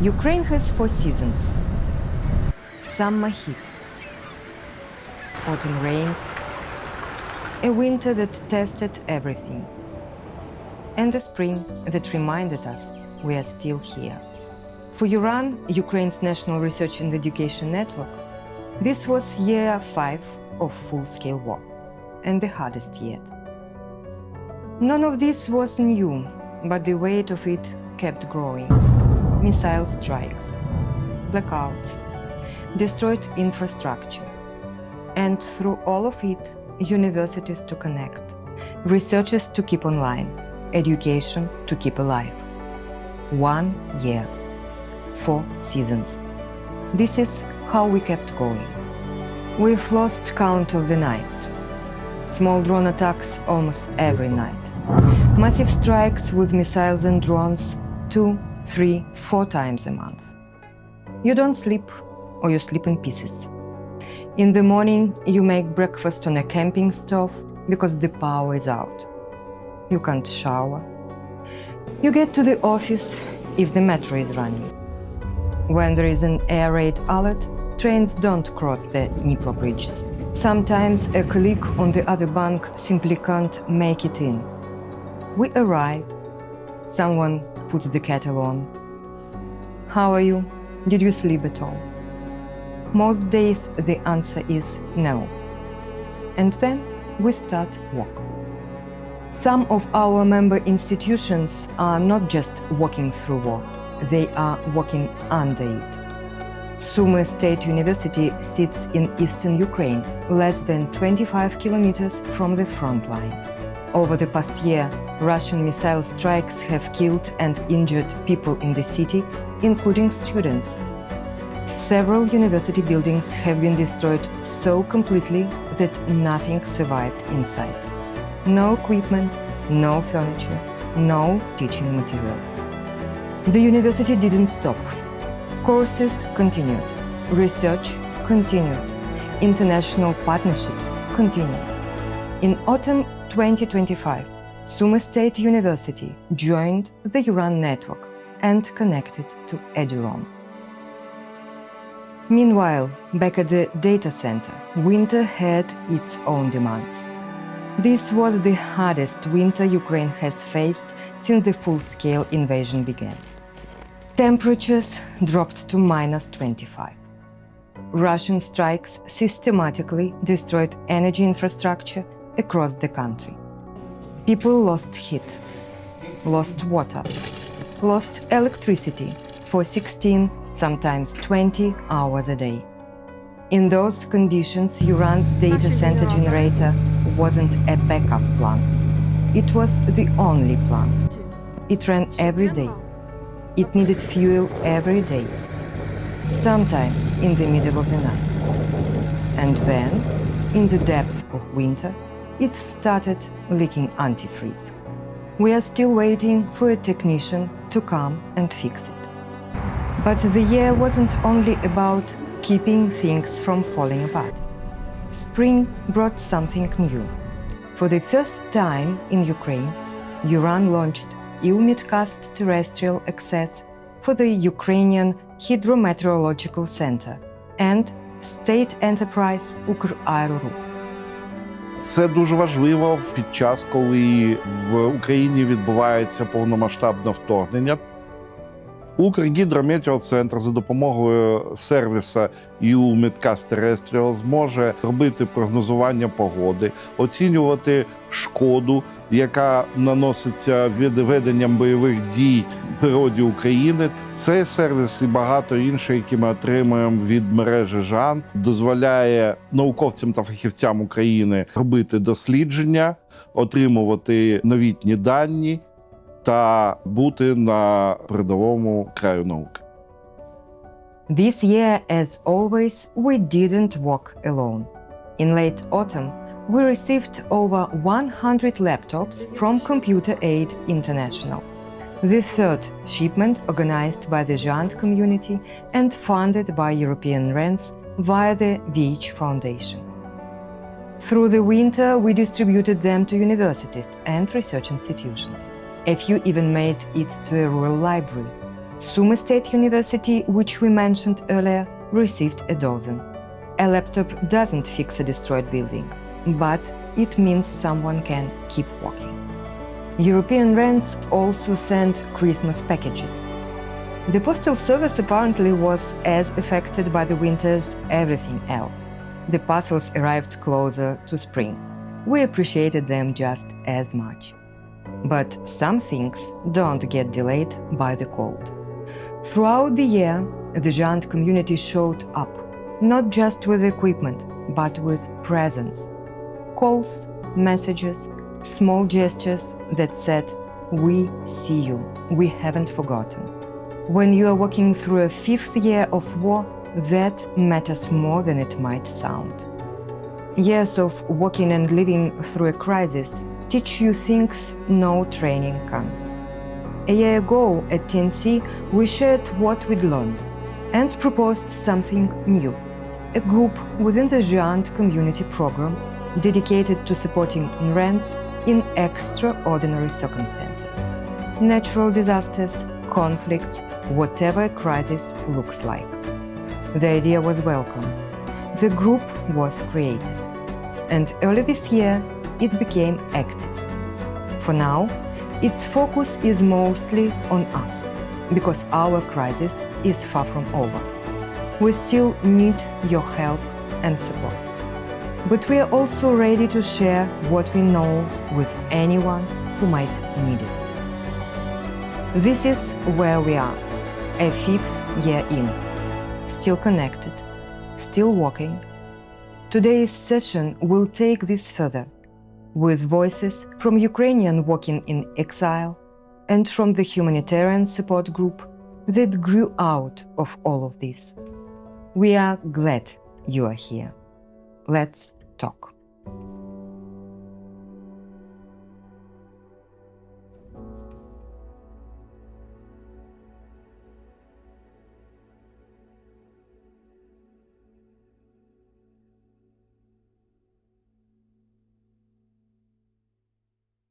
Ukraine has 4 seasons. Summer heat, autumn rains, a winter that tested everything, and a spring that reminded us we are still here. For URAN, Ukraine's National Research and Education Network, this was year 5 of full-scale war, and the hardest yet. None of this was new, but the weight of it kept growing. Missile strikes, blackouts, destroyed infrastructure, and through all of it, universities to connect, researchers to keep online, education to keep alive. 1 year, 4 seasons. This is how we kept going. We've lost count of the nights. Small drone attacks almost every night. Massive strikes with missiles and drones 2, 3, 4 times a month. You don't sleep, or you sleep in pieces. In the morning, you make breakfast on a camping stove because the power is out. You can't shower. You get to the office if the metro is running. When there is an air raid alert, trains don't cross the Dnipro bridges. Sometimes a colleague on the other bank simply can't make it in. We arrive. Someone puts the kettle on. How are you? Did you sleep at all? Most days the answer is no. And then we start work. Some of our member institutions are not just walking through war, they are walking under it. Sumy State University sits in eastern Ukraine, less than 25 kilometers from the front line. Over the past year, Russian missile strikes have killed and injured people in the city, including students. Several university buildings have been destroyed so completely that nothing survived inside. No equipment, no furniture, no teaching materials. The university didn't stop. Courses continued, research continued, international partnerships continued. In autumn 2025, Sumy State University joined the URAN network and connected to EduRoam. Meanwhile, back at the data center, winter had its own demands. This was the hardest winter Ukraine has faced since the full-scale invasion began. Temperatures dropped to -25. Russian strikes systematically destroyed energy infrastructure across the country. People lost heat, lost water, lost electricity for 16, sometimes 20 hours a day. In those conditions, URAN's data center generator wasn't a backup plan. It was the only plan. It ran every day. It needed fuel every day, sometimes in the middle of the night. And then, in the depths of winter, it started leaking antifreeze. We are still waiting for a technician to come and fix it. But the year wasn't only about keeping things from falling apart. Spring brought something new. For the first time in Ukraine, URAN launched EU-Midcast terrestrial access for the Ukrainian Hydrometeorological Center and state enterprise URAN. Це дуже важливо під час, коли в Україні відбувається повномасштабне вторгнення. Укргідрометеоцентр за допомогою сервісу EU-Midcast Terrestrial зможе робити прогнозування погоди, оцінювати шкоду, яка наноситься веденням бойових дій в природі України. Цей сервіс і багато інших, які ми отримуємо від мережі GÉANT, дозволяє науковцям та фахівцям України робити дослідження, отримувати новітні дані та бути на передовому краю науки. This year, as always, we didn't walk alone. In late autumn, we received over 100 laptops from Computer Aid International, the third shipment organized by the GÉANT community and funded by European NRENs via the VH Foundation. Through the winter, we distributed them to universities and research institutions. A few even made it to a rural library. Sumy State University, which we mentioned earlier, received a dozen. A laptop doesn't fix a destroyed building, but it means someone can keep walking. European NRENs also sent Christmas packages. The postal service apparently was as affected by the winter as everything else. The parcels arrived closer to spring. We appreciated them just as much. But some things don't get delayed by the cold. Throughout the year, the GÉANT community showed up, not just with equipment, but with presence. Calls, messages, small gestures that said, "We see you, we haven't forgotten." When you are walking through a 5th year of war, that matters more than it might sound. Years of walking and living through a crisis teach you things no training can. A year ago at TNC, we shared what we'd learned and proposed something new, a group within the GÉANT community program dedicated to supporting NRENs in extraordinary circumstances. Natural disasters, conflicts, whatever a crisis looks like. The idea was welcomed. The group was created. And early this year, it became active. For now, its focus is mostly on us, because our crisis is far from over. We still need your help and support. But we are also ready to share what we know with anyone who might need it. This is where we are, a 5th year in, still connected, still walking. Today's session will take this further, with voices from Ukrainian working in exile and from the Humanitarian Support Group that grew out of all of this. We are glad you are here. Let's talk.